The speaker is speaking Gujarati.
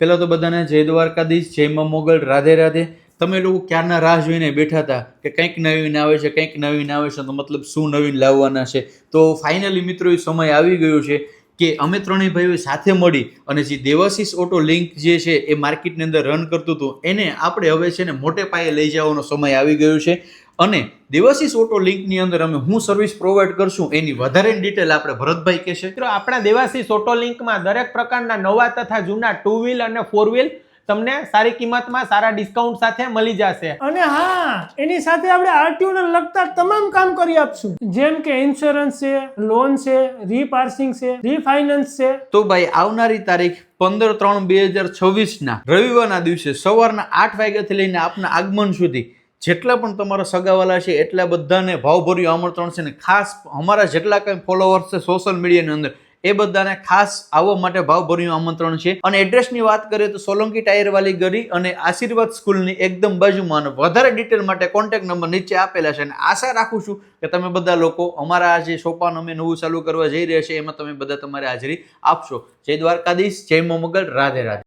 પેલા તો બધાને જય દ્વારકાધીશ, જય મા મોગલ, રાધે રાધે. તમે લોકો ક્યારના રાહ જોઈને બેઠા હતા કે કંઈક નવીન આવે છે, કંઈક નવીન આવે છે, તો મતલબ શું નવીન લાવવાના છે. તો ફાઇનલી મિત્રો એ સમય આવી ગયો છે કે અમે ત્રણેય ભાઈઓ સાથે મળી અને જે દેવાશીષ ઓટો લિંક જે છે એ માર્કેટની અંદર રન કરતું હતું એને આપણે હવે છે ને મોટે પાયે લઈ જવાનો સમય આવી ગયો છે. અને દેવાશીષ ઓટો લિંકની અંદર અમે હું સર્વિસ પ્રોવાઈડ કરશું એની વધારે ડિટેલ આપણે ભરતભાઈ કહેશે. મિત્રો આપણા દેવાશીષ ઓટો લિંકમાં દરેક પ્રકારના નવા તથા જૂના 2 વ્હીલ અને 4 વ્હીલ તમને સારી કિંમતમાં સારા ડિસ્કાઉન્ટ સાથે મળી જશે. અને હા, એની સાથે આપણે આરટીઓ ને લગતા તમામ કામ કરી આપશું, જેમ કે ઇન્સ્યોરન્સ છે, લોન છે, રીપાર્સિંગ છે, રીફાઇનાન્સ છે. તો ભાઈ આવનારી તારીખ 15/3/2026 ના રવિવારના દિવસે સવારના 8 વાગ્યાથી લઈને આપના આગમન સુધી જેટલા પણ તમારા સગાવાલા છે એટલા બધાને ભાવભર્યું આમંત્રણ છે. ને ખાસ અમારા જેટલા કંઈ ફોલોવર્સ છે સોશિયલ મીડિયાની અંદર એ બધાને ખાસ આવવા માટે ભાવભર્યું આમંત્રણ છે. અને એડ્રેસની વાત કરીએ તો સોલંકી ટાયરવાળી ગલી અને આશીર્વાદ સ્કૂલની એકદમ બાજુમાં. અને વધારે ડિટેલ માટે કોન્ટેક્ટ નંબર નીચે આપેલા છે. અને આશા રાખું છું કે તમે બધા લોકો અમારા આ જે સોપાન અમે નવું ચાલુ કરવા જઈ રહ્યા છીએ એમાં તમે બધા તમારી હાજરી આપશો. જય દ્વારકાધીશ, જય મા મોગલ, રાધે રાધે.